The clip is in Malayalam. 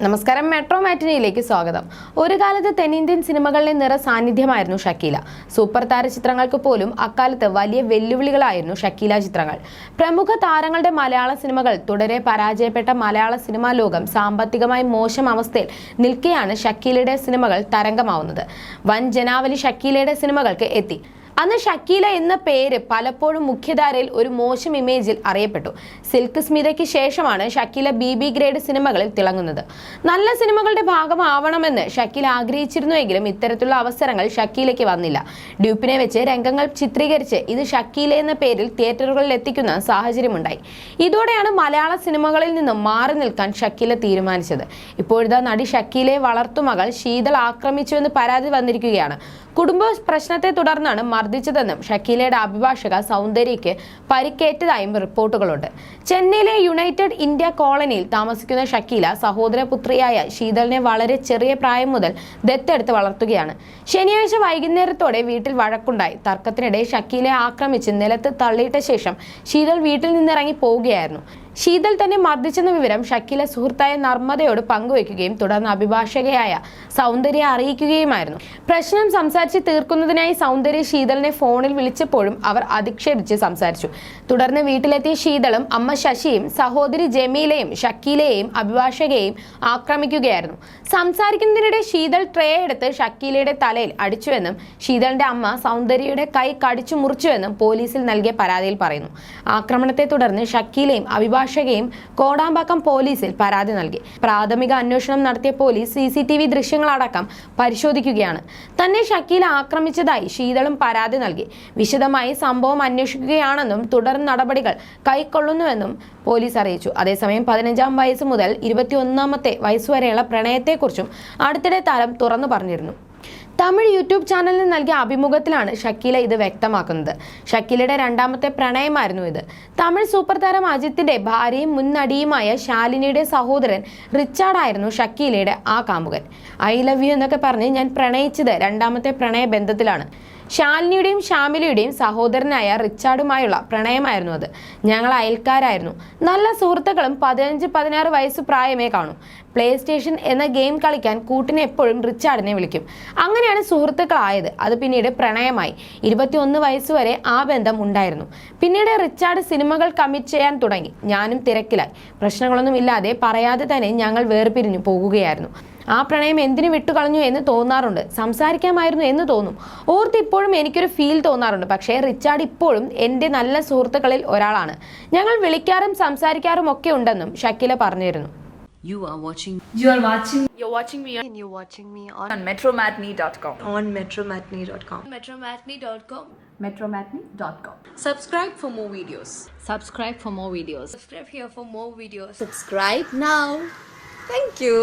നമസ്കാരം, മെട്രോ മാറ്റിനിയിലേക്ക് സ്വാഗതം. ഒരു കാലത്ത് തെന്നിന്ത്യൻ സിനിമകളിലെ നിറ സാന്നിധ്യമായിരുന്നു ഷക്കീല. സൂപ്പർ താര ചിത്രങ്ങൾക്ക് പോലും അക്കാലത്ത് വലിയ വെല്ലുവിളികളായിരുന്നു ഷക്കീല ചിത്രങ്ങൾ. പ്രമുഖ താരങ്ങളുടെ മലയാള സിനിമകൾ തുടരെ പരാജയപ്പെട്ട മലയാള സിനിമാ ലോകം സാമ്പത്തികമായി മോശം അവസ്ഥയിൽ നിൽക്കെയാണ് ഷക്കീലയുടെ സിനിമകൾ തരംഗമാവുന്നത്. വൻ ജനാവലി ഷക്കീലയുടെ സിനിമകൾക്ക് എത്തി. അന്ന് ഷക്കീല എന്ന പേര് പലപ്പോഴും മുഖ്യധാരയിൽ ഒരു മോശം ഇമേജിൽ അറിയപ്പെട്ടു. സിൽക്ക് സ്മിതയ്ക്ക് ശേഷമാണ് ഷക്കീല BB ഗ്രേഡ് സിനിമകളിൽ തിളങ്ങുന്നത്. നല്ല സിനിമകളുടെ ഭാഗമാവണമെന്ന് ഷക്കീല ആഗ്രഹിച്ചിരുന്നുവെങ്കിലും ഇത്തരത്തിലുള്ള അവസരങ്ങൾ ഷക്കീലയ്ക്ക് വന്നില്ല. ഡ്യൂപ്പിനെ വെച്ച് രംഗങ്ങൾ ചിത്രീകരിച്ച് ഇത് ഷക്കീല എന്ന പേരിൽ തിയേറ്ററുകളിൽ എത്തിക്കുന്ന സാഹചര്യമുണ്ടായി. ഇതോടെയാണ് മലയാള സിനിമകളിൽ നിന്നും മാറി നിൽക്കാൻ ഷക്കീല തീരുമാനിച്ചത്. ഇപ്പോഴത്തെ നടി ഷക്കീലയെ വളർത്തുമകൾ ശീതൾ ആക്രമിച്ചുവെന്ന് പരാതി വന്നിരിക്കുകയാണ്. കുടുംബ പ്രശ്നത്തെ തുടർന്നാണ് മർദ്ദിച്ചതെന്നും ഷക്കീലയുടെ അഭിഭാഷക സൗന്ദര്യയ്ക്ക് പരിക്കേറ്റതായും റിപ്പോർട്ടുകളുണ്ട്. ചെന്നൈയിലെ യുണൈറ്റഡ് ഇന്ത്യ കോളനിയിൽ താമസിക്കുന്ന ഷക്കീല സഹോദരപുത്രിയായ ശീതളിനെ വളരെ ചെറിയ പ്രായം മുതൽ ദത്തെടുത്ത് വളർത്തുകയാണ്. ശനിയാഴ്ച വൈകുന്നേരത്തോടെ വീട്ടിൽ വഴക്കുണ്ടായി. തർക്കത്തിനിടെ ഷക്കീലയെ ആക്രമിച്ച് നിലത്ത് തള്ളിയിട്ട ശേഷം ശീതൾ വീട്ടിൽ നിന്നിറങ്ങി പോവുകയായിരുന്നു. ശീതൾ തന്നെ മർദ്ദിച്ചെന്ന വിവരം ഷക്കീല സുഹൃത്തായ നർമ്മദയോട് പങ്കുവയ്ക്കുകയും തുടർന്ന് അഭിഭാഷകയായ സൗന്ദര്യ അറിയിക്കുകയുമായിരുന്നു. പ്രശ്നം സംസാരിച്ച് തീർക്കുന്നതിനായി സൗന്ദര്യ ശീതളിനെ ഫോണിൽ വിളിച്ചപ്പോഴും അവർ അധിക്ഷേപിച്ച് സംസാരിച്ചു. തുടർന്ന് വീട്ടിലെത്തിയ ശീതളും അമ്മ ശശിയും സഹോദരി ജമീലയും ഷക്കീലയെയും അഭിഭാഷകയെയും ആക്രമിക്കുകയായിരുന്നു. സംസാരിക്കുന്നതിനിടെ ശീതൾ ട്രേ എടുത്ത് ഷക്കീലയുടെ തലയിൽ അടിച്ചുവെന്നും ശീതളിന്റെ അമ്മ സൗന്ദര്യയുടെ കൈ കടിച്ചു മുറിച്ചുവെന്നും പോലീസിൽ നൽകിയ പരാതിയിൽ പറയുന്നു. ആക്രമണത്തെ തുടർന്ന് ഷക്കീലയും അഭിഭാഷകയും കോടാമ്പാക്കം പോലീസിൽ പരാതി നൽകി. പ്രാഥമിക അന്വേഷണം നടത്തിയ പോലീസ് CCTV ദൃശ്യങ്ങളടക്കം പരിശോധിക്കുകയാണ്. തന്നെ ഷക്കീല ആക്രമിച്ചതായി ശീതളും പരാതി നൽകി. വിശദമായി സംഭവം അന്വേഷിക്കുകയാണെന്നും തുടർ നടപടികൾ കൈക്കൊള്ളുന്നുവെന്നും പോലീസ് അറിയിച്ചു. അതേസമയം 15-ാം വയസ്സ് മുതൽ 21-ാമത്തെ വയസ്സുവരെയുള്ള പ്രണയത്തെക്കുറിച്ചും അടുത്തിടെ താരം തുറന്നു പറഞ്ഞിരുന്നു. തമിഴ് യൂട്യൂബ് ചാനലിന് നൽകിയ അഭിമുഖത്തിലാണ് ഷക്കീല ഇത് വ്യക്തമാക്കുന്നത്. ഷക്കീലയുടെ രണ്ടാമത്തെ പ്രണയമായിരുന്നു ഇത്. തമിഴ് സൂപ്പർ താരം അജിത്തിന്റെ ഭാര്യയും മുൻ നടിയുമായ ശാലിനിയുടെ സഹോദരൻ റിച്ചാർഡായിരുന്നു ഷക്കീലയുടെ ആ കാമുകൻ. I love you എന്നൊക്കെ പറഞ്ഞ് ഞാൻ പ്രണയിച്ചത് രണ്ടാമത്തെ പ്രണയ ബന്ധത്തിലാണ്. ശാലിനിയുടെയും ഷാമിലിയുടെയും സഹോദരനായ റിച്ചാർഡുമായുള്ള പ്രണയമായിരുന്നു അത്. ഞങ്ങൾ അയൽക്കാരായിരുന്നു. നല്ല സുഹൃത്തുക്കളും. 15-16 വയസ്സ് പ്രായമേ കാണും. പ്ലേ സ്റ്റേഷൻ എന്ന ഗെയിം കളിക്കാൻ കൂട്ടിനെ എപ്പോഴും റിച്ചാർഡിനെ വിളിക്കും. അങ്ങനെയാണ് സുഹൃത്തുക്കളായത്. അത് പിന്നീട് പ്രണയമായി. 21 വയസ്സ് വരെ ആ ബന്ധം ഉണ്ടായിരുന്നു. പിന്നീട് റിച്ചാർഡ് സിനിമകൾ കമ്മിറ്റ് ചെയ്യാൻ തുടങ്ങി. ഞാനും തിരക്കിലായി. പ്രശ്നങ്ങളൊന്നും ഇല്ലാതെ പറയാതെ തന്നെ ഞങ്ങൾ വേർപിരിഞ്ഞു പോകുകയായിരുന്നു. ആ പ്രണയം എന്തിനു വിട്ടുകളഞ്ഞു എന്ന് തോന്നാറുണ്ട്. സംസാരിക്കാമായിരുന്നു എന്ന് തോന്നും. ഓർത്ത് ഇപ്പോഴും എനിക്കൊരു ഫീൽ തോന്നാറുണ്ട്. പക്ഷേ റിച്ചാർഡ് ഇപ്പോഴും എൻ്റെ നല്ല സുഹൃത്തുക്കളിൽ ഒരാളാണ്. ഞങ്ങൾ വിളിക്കാറും സംസാരിക്കാറും ഒക്കെ ഉണ്ടെന്നും ഷക്കീല പറഞ്ഞിരുന്നു. You're watching me on metromatney.com. metromatney.com. metromatney.com. Subscribe for more videos. Subscribe for more videos. Subscribe here for more videos. Subscribe now. Thank you.